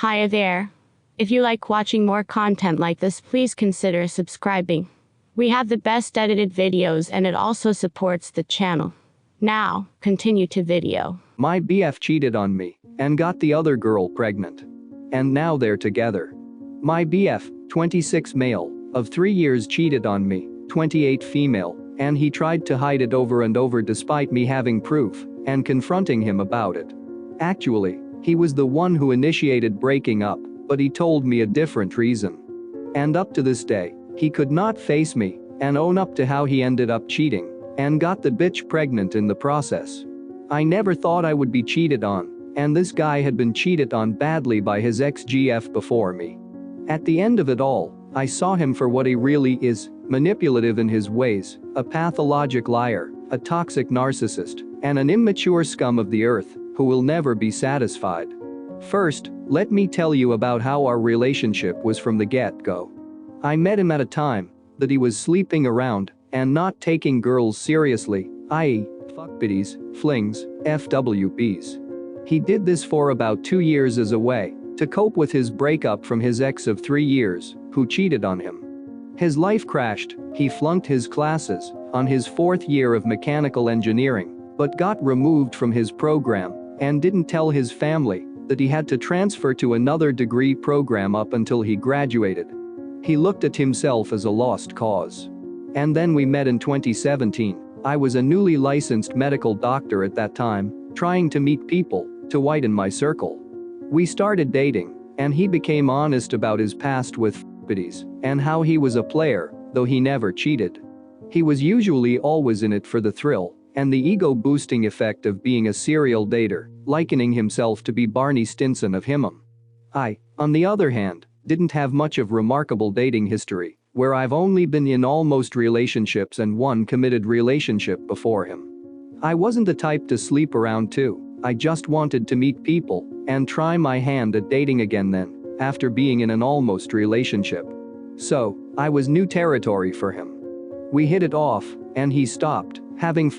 Hi there. If you like watching more content like this, please consider subscribing. We have the best edited videos and it also supports the channel. Now, continue to video. My BF cheated on me and got the other girl pregnant. And now they're together. My BF, 26 male, of 3 years cheated on me, 28 female, and he tried to hide it over and over despite me having proof and confronting him about it. Actually, he was the one who initiated breaking up, but he told me a different reason. And up to this day, he could not face me and own up to how he ended up cheating and got the bitch pregnant in the process. I never thought I would be cheated on, and this guy had been cheated on badly by his ex-GF before me. At the end of it all, I saw him for what he really is, manipulative in his ways, a pathologic liar, a toxic narcissist, and an immature scum of the earth who will never be satisfied. First, let me tell you about how our relationship was from the get-go. I met him at a time that he was sleeping around and not taking girls seriously, i.e., fuckbuddies, flings, FWBs. He did this for about 2 years as a way to cope with his breakup from his ex of 3 years, who cheated on him. His life crashed, he flunked his classes on his 4th year of mechanical engineering, but got removed from his program and didn't tell his family that he had to transfer to another degree program up until he graduated. He looked at himself as a lost cause. And then we met in 2017. I was a newly licensed medical doctor at that time, trying to meet people to widen my circle. We started dating, and he became honest about his past with buddies and how he was a player, though he never cheated. He was usually always in it for the thrill and the ego-boosting effect of being a serial dater, likening himself to be Barney Stinson of Him. I, on the other hand, didn't have much of remarkable dating history, where I've only been in almost relationships and one committed relationship before him. I wasn't the type to sleep around too, I just wanted to meet people and try my hand at dating again then, after being in an almost relationship. So, I was new territory for him. We hit it off, and he stopped having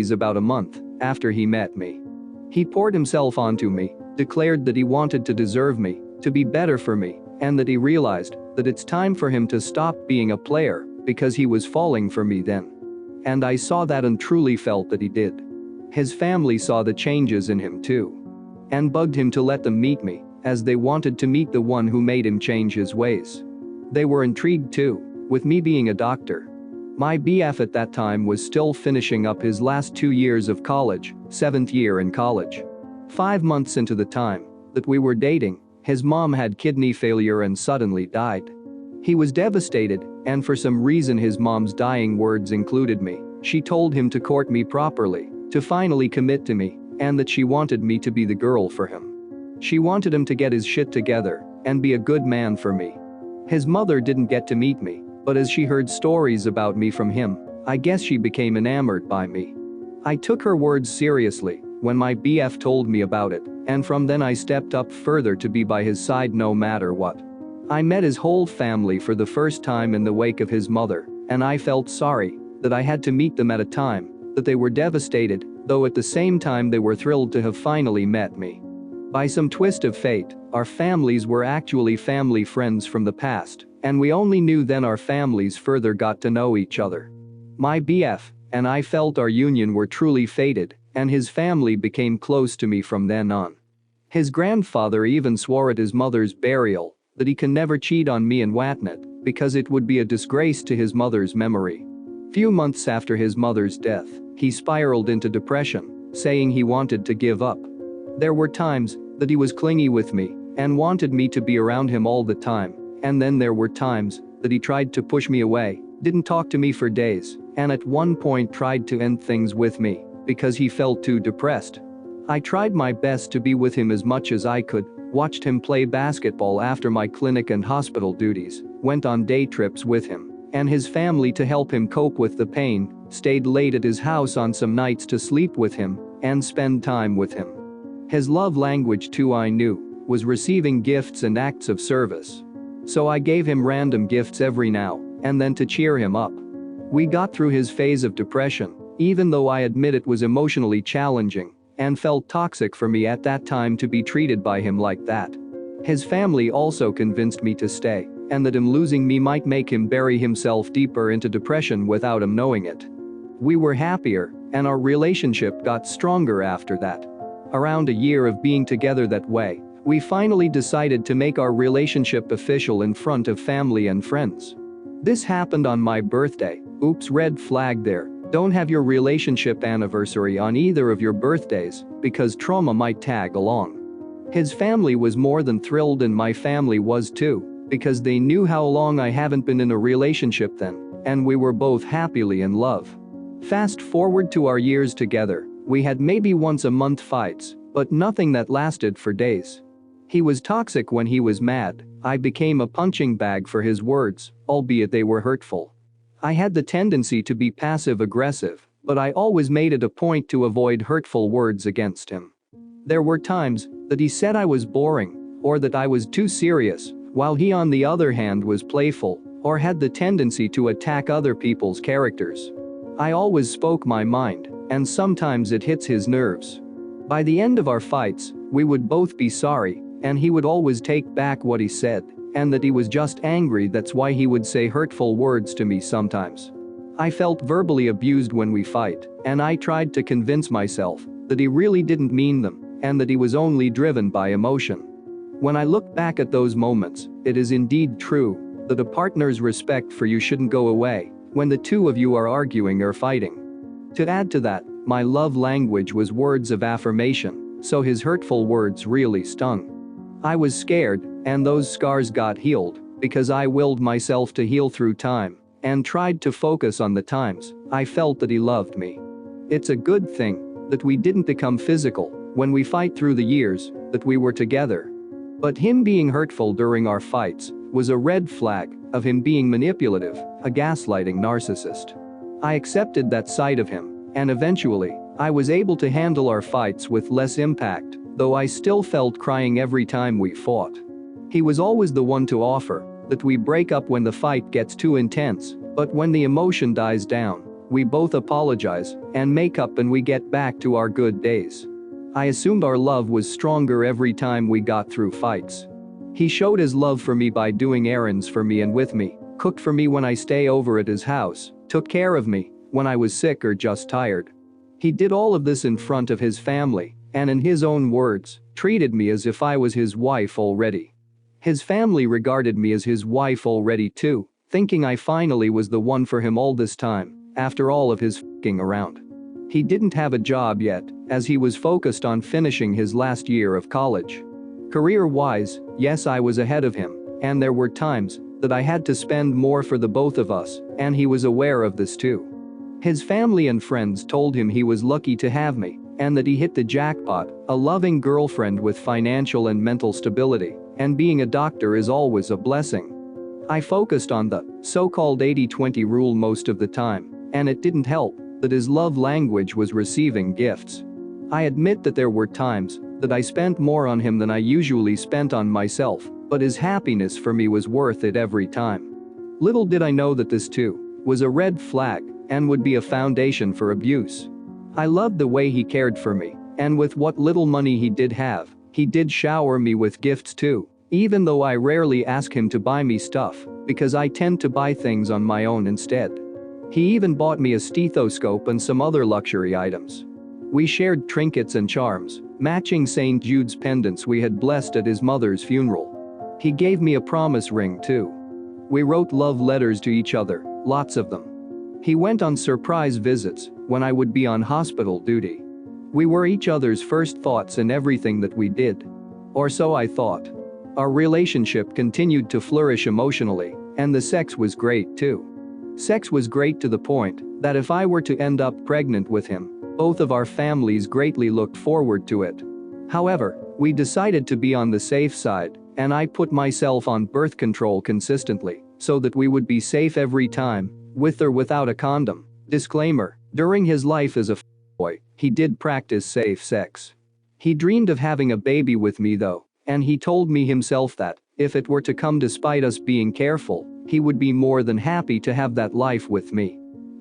about a month after he met me. He poured himself onto me, declared that he wanted to deserve me, to be better for me, and that he realized that it's time for him to stop being a player because he was falling for me then. And I saw that and truly felt that he did. His family saw the changes in him too. And bugged him to let them meet me, as they wanted to meet the one who made him change his ways. They were intrigued too, with me being a doctor. My BF at that time was still finishing up his last 2 years of college, 7th year in college. 5 months into the time that we were dating, his mom had kidney failure and suddenly died. He was devastated, and for some reason his mom's dying words included me. She told him to court me properly, to finally commit to me, and that she wanted me to be the girl for him. She wanted him to get his shit together and be a good man for me. His mother didn't get to meet me, but as she heard stories about me from him, I guess she became enamored by me. I took her words seriously when my BF told me about it, and from then I stepped up further to be by his side no matter what. I met his whole family for the first time in the wake of his mother, and I felt sorry that I had to meet them at a time that they were devastated, though at the same time they were thrilled to have finally met me. By some twist of fate, our families were actually family friends from the past, and we only knew then our families further got to know each other. My BF and I felt our union were truly fated, and his family became close to me from then on. His grandfather even swore at his mother's burial that he can never cheat on me and whatnot because it would be a disgrace to his mother's memory. Few months after his mother's death, he spiraled into depression, saying he wanted to give up. There were times that he was clingy with me and wanted me to be around him all the time, and then there were times that he tried to push me away, didn't talk to me for days, and at one point tried to end things with me because he felt too depressed. I tried my best to be with him as much as I could, watched him play basketball after my clinic and hospital duties, went on day trips with him and his family to help him cope with the pain, stayed late at his house on some nights to sleep with him and spend time with him. His love language too, I knew, was receiving gifts and acts of service. So I gave him random gifts every now and then to cheer him up. We got through his phase of depression, even though I admit it was emotionally challenging and felt toxic for me at that time to be treated by him like that. His family also convinced me to stay, and that him losing me might make him bury himself deeper into depression without him knowing it. We were happier, and our relationship got stronger after that. Around a year of being together that way, we finally decided to make our relationship official in front of family and friends. This happened on my birthday. Oops, red flag there. Don't have your relationship anniversary on either of your birthdays, because trauma might tag along. His family was more than thrilled, and my family was too, because they knew how long I haven't been in a relationship then, and we were both happily in love. Fast forward to our years together, we had maybe once a month fights, but nothing that lasted for days. He was toxic when he was mad. I became a punching bag for his words, albeit they were hurtful. I had the tendency to be passive-aggressive, but I always made it a point to avoid hurtful words against him. There were times that he said I was boring, or that I was too serious, while he on the other hand was playful, or had the tendency to attack other people's characters. I always spoke my mind, and sometimes it hits his nerves. By the end of our fights, we would both be sorry, and he would always take back what he said, and that he was just angry. That's why he would say hurtful words to me sometimes. I felt verbally abused when we fight, and I tried to convince myself that he really didn't mean them, and that he was only driven by emotion. When I look back at those moments, it is indeed true that a partner's respect for you shouldn't go away when the two of you are arguing or fighting. To add to that, my love language was words of affirmation, so his hurtful words really stung. I was scared, and those scars got healed because I willed myself to heal through time and tried to focus on the times I felt that he loved me. It's a good thing that we didn't become physical when we fight through the years that we were together. But him being hurtful during our fights was a red flag of him being manipulative, a gaslighting narcissist. I accepted that side of him, and eventually, I was able to handle our fights with less impact, though I still felt crying every time we fought. He was always the one to offer that we break up when the fight gets too intense, but when the emotion dies down, we both apologize and make up and we get back to our good days. I assumed our love was stronger every time we got through fights. He showed his love for me by doing errands for me and with me, cooked for me when I stay over at his house, took care of me when I was sick or just tired. He did all of this in front of his family, and in his own words, treated me as if I was his wife already. His family regarded me as his wife already too, thinking I finally was the one for him all this time, after all of his f***ing around. He didn't have a job yet, as he was focused on finishing his last year of college. Career-wise, yes, I was ahead of him, and there were times that I had to spend more for the both of us, and he was aware of this too. His family and friends told him he was lucky to have me, and that he hit the jackpot, a loving girlfriend with financial and mental stability, and being a doctor is always a blessing. I focused on the so-called 80-20 rule most of the time, and it didn't help that his love language was receiving gifts. I admit that there were times that I spent more on him than I usually spent on myself, but his happiness for me was worth it every time. Little did I know that this too was a red flag and would be a foundation for abuse. I loved the way he cared for me, and with what little money he did have, he did shower me with gifts too, even though I rarely ask him to buy me stuff, because I tend to buy things on my own instead. He even bought me a stethoscope and some other luxury items. We shared trinkets and charms, matching St. Jude's pendants we had blessed at his mother's funeral. He gave me a promise ring too. We wrote love letters to each other, lots of them. He went on surprise visits when I would be on hospital duty. We were each other's first thoughts in everything that we did. Or so I thought. Our relationship continued to flourish emotionally, and the sex was great too. Sex was great to the point that if I were to end up pregnant with him, both of our families greatly looked forward to it. However, we decided to be on the safe side, and I put myself on birth control consistently so that we would be safe every time, with or without a condom. Disclaimer: during his life as a boy, he did practice safe sex. He dreamed of having a baby with me though, and he told me himself that, if it were to come despite us being careful, he would be more than happy to have that life with me.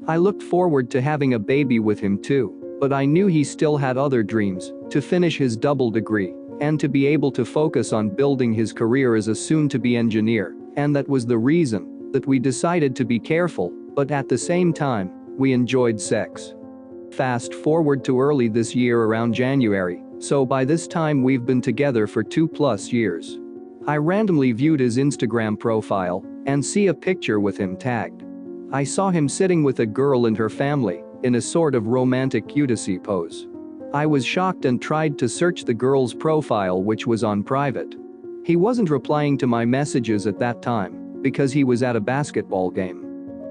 I looked forward to having a baby with him too, but I knew he still had other dreams: to finish his double degree, and to be able to focus on building his career as a soon-to-be engineer, and that was the reason that we decided to be careful, but at the same time, we enjoyed sex. Fast forward to early this year around January, so by this time we've been together for 2+ years. I randomly viewed his Instagram profile and see a picture with him tagged. I saw him sitting with a girl and her family in a sort of romantic cutesy pose. I was shocked and tried to search the girl's profile, which was on private. He wasn't replying to my messages at that time because he was at a basketball game.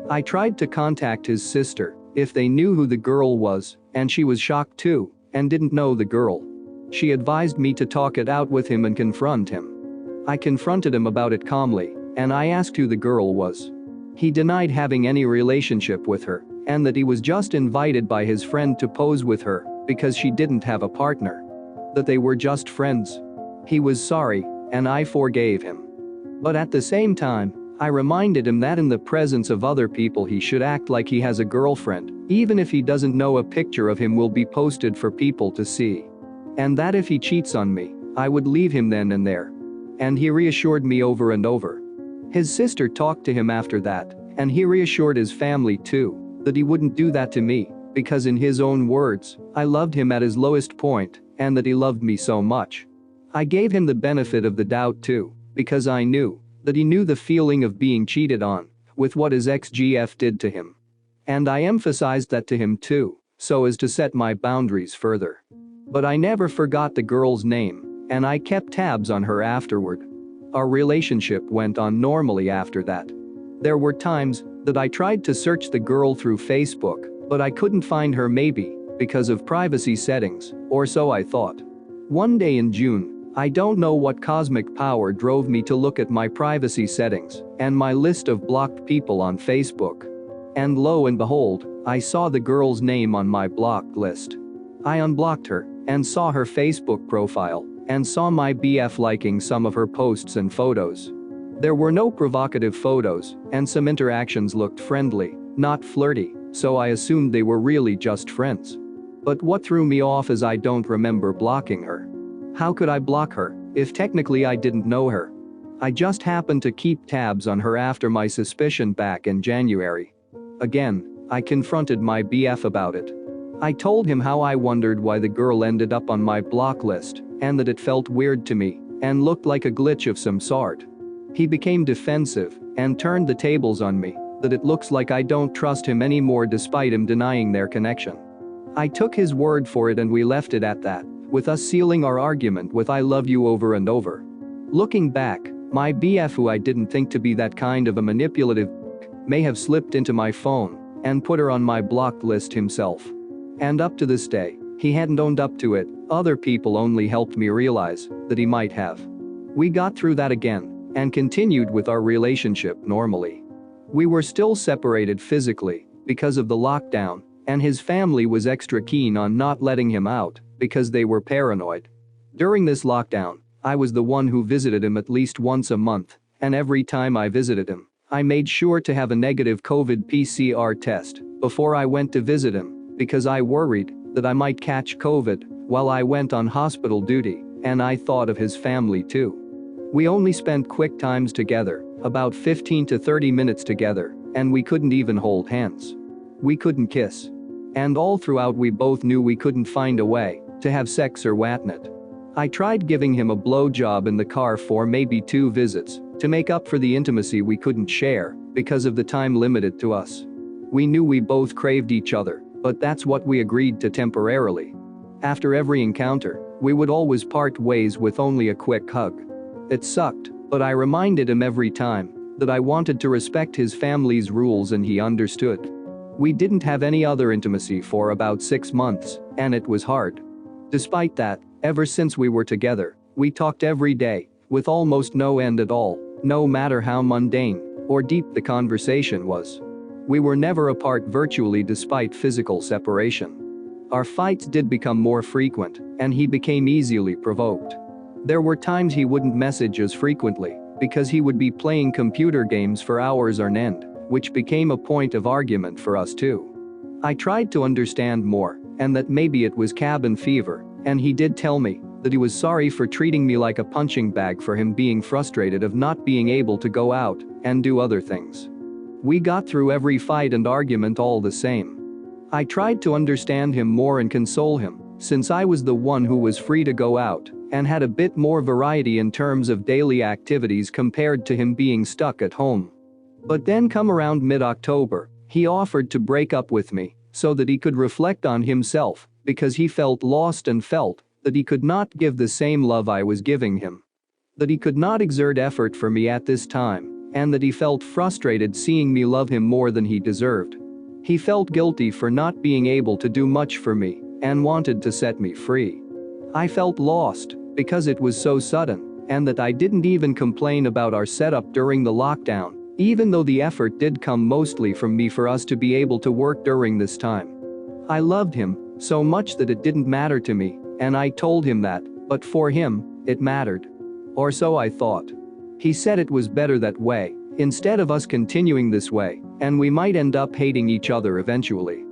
I tried to contact his sister if they knew who the girl was, and she was shocked too and didn't know the girl. She advised me to talk it out with him and confront him. I confronted him about it calmly, and I asked who the girl was. He denied having any relationship with her and that he was just invited by his friend to pose with her because she didn't have a partner. That they were just friends. He was sorry, and I forgave him. But at the same time, I reminded him that in the presence of other people he should act like he has a girlfriend, even if he doesn't know a picture of him will be posted for people to see. And that if he cheats on me, I would leave him then and there. And he reassured me over and over. His sister talked to him after that, and he reassured his family too, that he wouldn't do that to me, because in his own words, I loved him at his lowest point, and that he loved me so much. I gave him the benefit of the doubt too, because I knew that he knew the feeling of being cheated on with what his ex-GF did to him. And I emphasized that to him too, so as to set my boundaries further. But I never forgot the girl's name, and I kept tabs on her afterward. Our relationship went on normally after that. There were times that I tried to search the girl through Facebook, but I couldn't find her, maybe because of privacy settings, or so I thought. One day in June, I don't know what cosmic power drove me to look at my privacy settings and my list of blocked people on Facebook. And lo and behold, I saw the girl's name on my blocked list. I unblocked her and saw her Facebook profile and saw my BF liking some of her posts and photos. There were no provocative photos, and some interactions looked friendly, not flirty, so I assumed they were really just friends. But what threw me off is I don't remember blocking her. How could I block her if technically I didn't know her? I just happened to keep tabs on her after my suspicion back in January. Again, I confronted my BF about it. I told him how I wondered why the girl ended up on my block list and that it felt weird to me and looked like a glitch of some sort. He became defensive and turned the tables on me, that it looks like I don't trust him anymore despite him denying their connection. I took his word for it and we left it at that, with us sealing our argument with "I love you" over and over. Looking back, my BF, who I didn't think to be that kind of a manipulative, may have slipped into my phone and put her on my blocked list himself. And up to this day, he hadn't owned up to it. Other people only helped me realize that he might have. We got through that again and continued with our relationship normally. We were still separated physically because of the lockdown, and his family was extra keen on not letting him out because they were paranoid. During this lockdown, I was the one who visited him at least once a month, and every time I visited him, I made sure to have a negative COVID PCR test before I went to visit him because I worried that I might catch COVID while I went on hospital duty, and I thought of his family too. We only spent quick times together, about 15 to 30 minutes together, and we couldn't even hold hands. We couldn't kiss. And all throughout we both knew we couldn't find a way to have sex or whatnot. I tried giving him a blowjob in the car for maybe 2 visits to make up for the intimacy we couldn't share because of the time limited to us. We knew we both craved each other, but that's what we agreed to temporarily. After every encounter, we would always part ways with only a quick hug. It sucked, but I reminded him every time that I wanted to respect his family's rules and he understood. We didn't have any other intimacy for about 6 months, and it was hard. Despite that, ever since we were together, we talked every day, with almost no end at all, no matter how mundane or deep the conversation was. We were never apart virtually despite physical separation. Our fights did become more frequent, and he became easily provoked. There were times he wouldn't message as frequently because he would be playing computer games for hours on end, which became a point of argument for us too. I tried to understand more, and that maybe it was cabin fever, and he did tell me that he was sorry for treating me like a punching bag for him being frustrated of not being able to go out and do other things. We got through every fight and argument all the same. I tried to understand him more and console him, since I was the one who was free to go out and had a bit more variety in terms of daily activities compared to him being stuck at home. But then come around mid-October, he offered to break up with me so that he could reflect on himself because he felt lost and felt that he could not give the same love I was giving him. That he could not exert effort for me at this time, and that he felt frustrated seeing me love him more than he deserved. He felt guilty for not being able to do much for me and wanted to set me free. I felt lost because it was so sudden, and that I didn't even complain about our setup during the lockdown, even though the effort did come mostly from me for us to be able to work during this time. I loved him so much that it didn't matter to me, and I told him that, but for him, it mattered. Or so I thought. He said it was better that way, instead of us continuing this way, and we might end up hating each other eventually.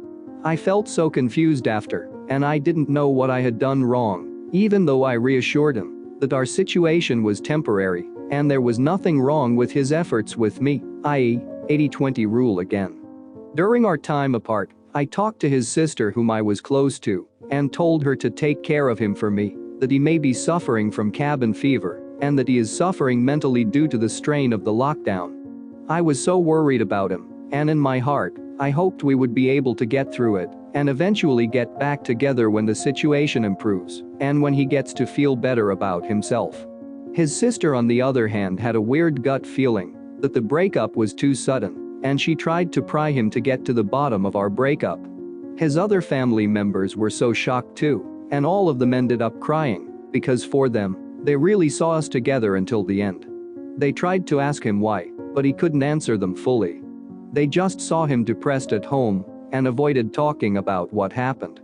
I felt so confused after, and I didn't know what I had done wrong, even though I reassured him that our situation was temporary and there was nothing wrong with his efforts with me, i.e., 80-20 rule again. During our time apart, I talked to his sister whom I was close to and told her to take care of him for me, that he may be suffering from cabin fever and that he is suffering mentally due to the strain of the lockdown. I was so worried about him, and in my heart, I hoped we would be able to get through it and eventually get back together when the situation improves and when he gets to feel better about himself. His sister, on the other hand, had a weird gut feeling that the breakup was too sudden, and she tried to pry him to get to the bottom of our breakup. His other family members were so shocked too, and all of them ended up crying because for them, they really saw us together until the end. They tried to ask him why, but he couldn't answer them fully. They just saw him depressed at home and avoided talking about what happened.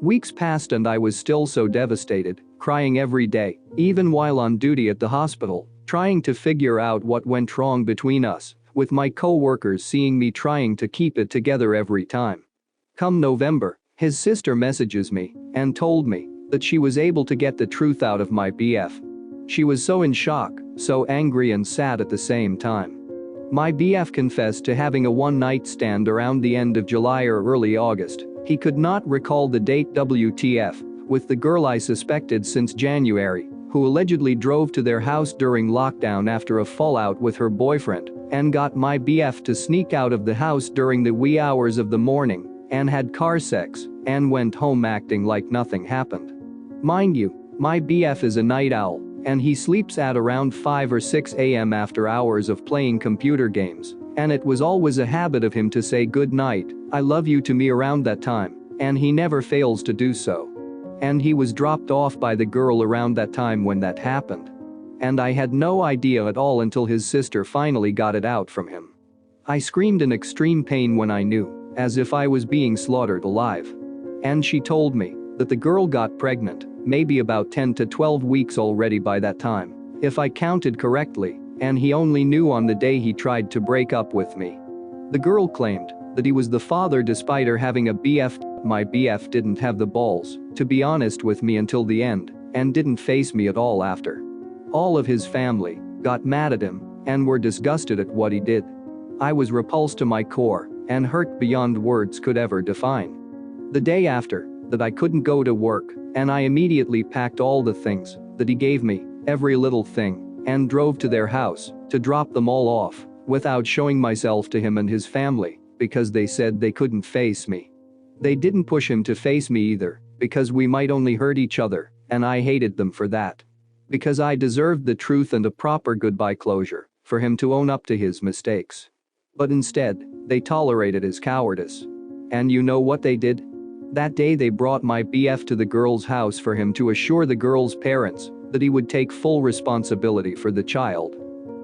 Weeks passed and I was still so devastated, crying every day, even while on duty at the hospital, trying to figure out what went wrong between us, with my co-workers seeing me trying to keep it together every time. Come November, his sister messages me and told me that she was able to get the truth out of my BF. She was so in shock, so angry and sad at the same time. My BF confessed to having a one-night stand around the end of July or early August. He could not recall the date WTF, with the girl I suspected since January, who allegedly drove to their house during lockdown after a fallout with her boyfriend and got my BF to sneak out of the house during the wee hours of the morning and had car sex and went home acting like nothing happened. Mind you, my BF is a night owl, and he sleeps at around 5 or 6 a.m. after hours of playing computer games, and it was always a habit of him to say good night, I love you to me around that time, and he never fails to do so. And he was dropped off by the girl around that time when that happened. And I had no idea at all until his sister finally got it out from him. I screamed in extreme pain when I knew, as if I was being slaughtered alive. And she told me that the girl got pregnant, maybe about 10 to 12 weeks already by that time, if I counted correctly, and he only knew on the day he tried to break up with me. The girl claimed that he was the father despite her having a BF. My BF didn't have the balls to be honest with me until the end and didn't face me at all after. All of his family got mad at him and were disgusted at what he did. I was repulsed to my core and hurt beyond words could ever define. The day after that, I couldn't go to work, and I immediately packed all the things that he gave me, every little thing, and drove to their house to drop them all off without showing myself to him and his family because they said they couldn't face me. They didn't push him to face me either because we might only hurt each other, and I hated them for that. Because I deserved the truth and a proper goodbye closure for him to own up to his mistakes. But instead, they tolerated his cowardice. And you know what they did? That day they brought my BF to the girl's house for him to assure the girl's parents that he would take full responsibility for the child.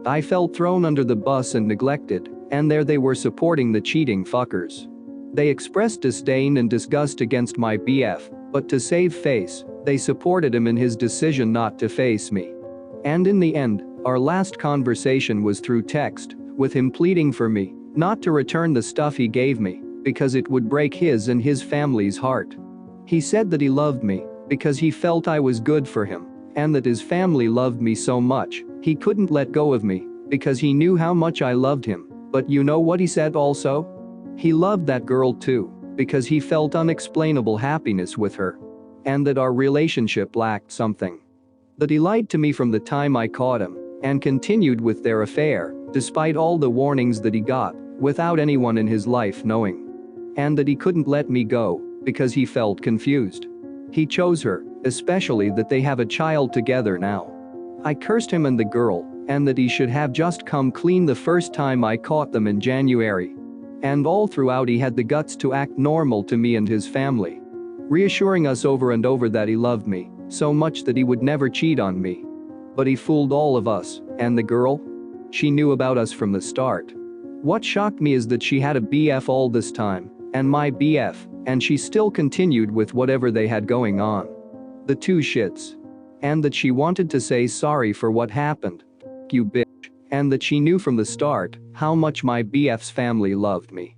I felt thrown under the bus and neglected, and there they were supporting the cheating fuckers. They expressed disdain and disgust against my BF, but to save face, they supported him in his decision not to face me. And in the end, our last conversation was through text, with him pleading for me not to return the stuff he gave me because it would break his and his family's heart. He said that he loved me, because he felt I was good for him, and that his family loved me so much, he couldn't let go of me, because he knew how much I loved him. But you know what he said also? He loved that girl too, because he felt unexplainable happiness with her. And that our relationship lacked something. That he lied to me from the time I caught him, and continued with their affair, despite all the warnings that he got, without anyone in his life knowing. And that he couldn't let me go, because he felt confused. He chose her, especially that they have a child together now. I cursed him and the girl, and that he should have just come clean the first time I caught them in January. And all throughout he had the guts to act normal to me and his family. Reassuring us over and over that he loved me, so much that he would never cheat on me. But he fooled all of us, and the girl? She knew about us from the start. What shocked me is that she had a BF all this time, and my BF, and she still continued with whatever they had going on. The two shits. And that she wanted to say sorry for what happened. You bitch. And that she knew from the start how much my BF's family loved me.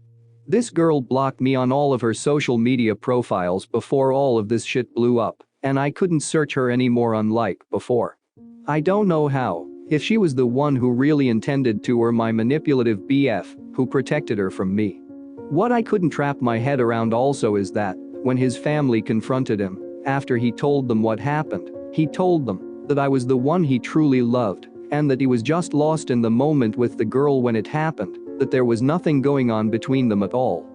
This girl blocked me on all of her social media profiles before all of this shit blew up, and I couldn't search her anymore unlike before. I don't know how, if she was the one who really intended to or my manipulative BF who protected her from me. What I couldn't wrap my head around also is that, when his family confronted him, after he told them what happened, he told them that I was the one he truly loved, and that he was just lost in the moment with the girl when it happened, that there was nothing going on between them at all.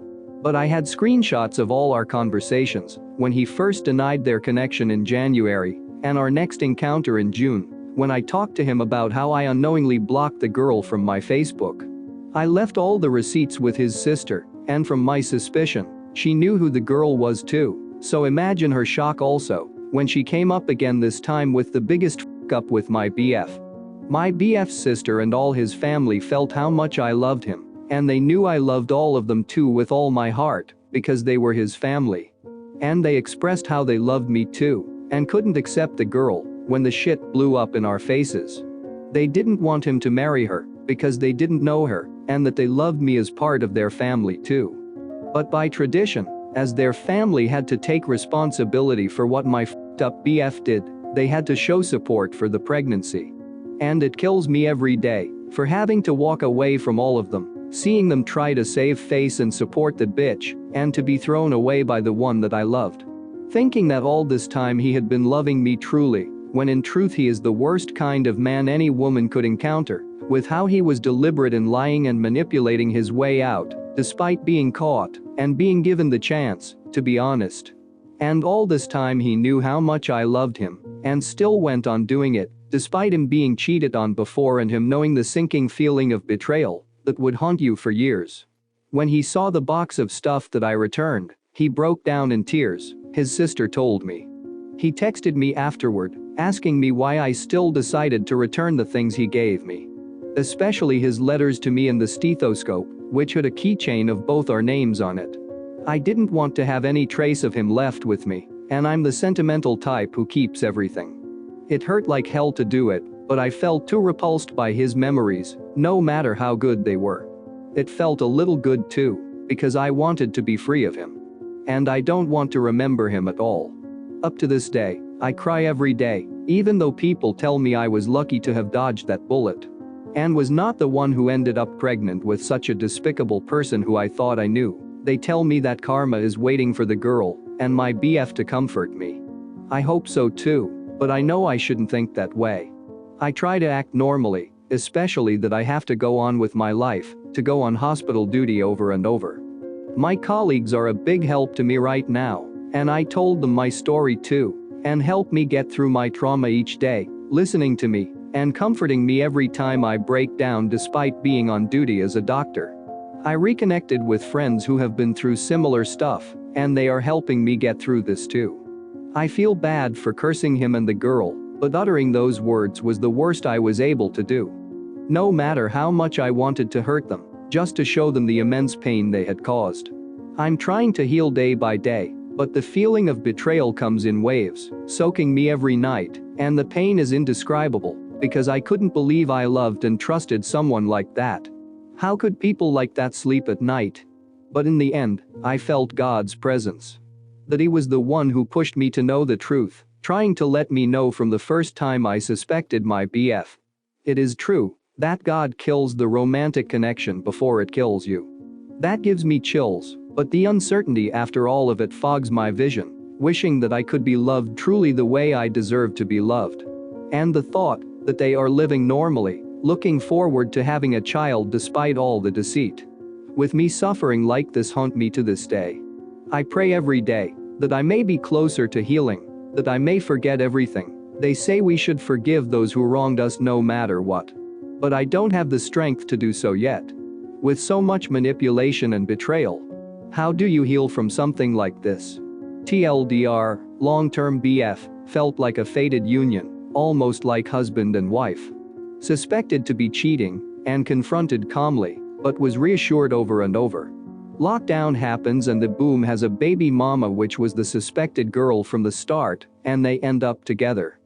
But I had screenshots of all our conversations, when he first denied their connection in January, and our next encounter in June, when I talked to him about how I unknowingly blocked the girl from my Facebook. I left all the receipts with his sister, and from my suspicion, she knew who the girl was too, so imagine her shock also, when she came up again this time with the biggest f*** up with my BF. My BF's sister and all his family felt how much I loved him, and they knew I loved all of them too with all my heart, because they were his family. And they expressed how they loved me too, and couldn't accept the girl, when the shit blew up in our faces. They didn't want him to marry her, because they didn't know her, and that they loved me as part of their family too. But by tradition, as their family had to take responsibility for what my f***ed up BF did, they had to show support for the pregnancy. And it kills me every day, for having to walk away from all of them, seeing them try to save face and support the bitch, and to be thrown away by the one that I loved. Thinking that all this time he had been loving me truly, when in truth he is the worst kind of man any woman could encounter, with how he was deliberate in lying and manipulating his way out, despite being caught, and being given the chance, to be honest. And all this time he knew how much I loved him, and still went on doing it, despite him being cheated on before and him knowing the sinking feeling of betrayal that would haunt you for years. When he saw the box of stuff that I returned, he broke down in tears, his sister told me. He texted me afterward, asking me why I still decided to return the things he gave me. Especially his letters to me and the stethoscope, which had a keychain of both our names on it. I didn't want to have any trace of him left with me, and I'm the sentimental type who keeps everything. It hurt like hell to do it, but I felt too repulsed by his memories, no matter how good they were. It felt a little good too, because I wanted to be free of him. And I don't want to remember him at all. Up to this day, I cry every day, even though people tell me I was lucky to have dodged that bullet. And was not the one who ended up pregnant with such a despicable person who I thought I knew. They tell me that karma is waiting for the girl, and my BF to comfort me. I hope so too, but I know I shouldn't think that way. I try to act normally, especially that I have to go on with my life, to go on hospital duty over and over. My colleagues are a big help to me right now, and I told them my story too, and help me get through my trauma each day, listening to me, and comforting me every time I break down despite being on duty as a doctor. I reconnected with friends who have been through similar stuff, and they are helping me get through this too. I feel bad for cursing him and the girl, but uttering those words was the worst I was able to do. No matter how much I wanted to hurt them, just to show them the immense pain they had caused. I'm trying to heal day by day, but the feeling of betrayal comes in waves, soaking me every night, and the pain is indescribable, because I couldn't believe I loved and trusted someone like that. How could people like that sleep at night? But in the end, I felt God's presence. That he was the one who pushed me to know the truth, trying to let me know from the first time I suspected my BF. It is true that God kills the romantic connection before it kills you. That gives me chills, but the uncertainty after all of it fogs my vision, wishing that I could be loved truly the way I deserve to be loved. And the thought that they are living normally, looking forward to having a child despite all the deceit. With me suffering like this haunt me to this day. I pray every day that I may be closer to healing, that I may forget everything. They say we should forgive those who wronged us no matter what. But I don't have the strength to do so yet. With so much manipulation and betrayal. How do you heal from something like this? TLDR, long-term BF, felt like a fated union, almost like husband and wife. Suspected to be cheating, and confronted calmly, but was reassured over and over. Lockdown happens and the boom has a baby mama which was the suspected girl from the start, and they end up together.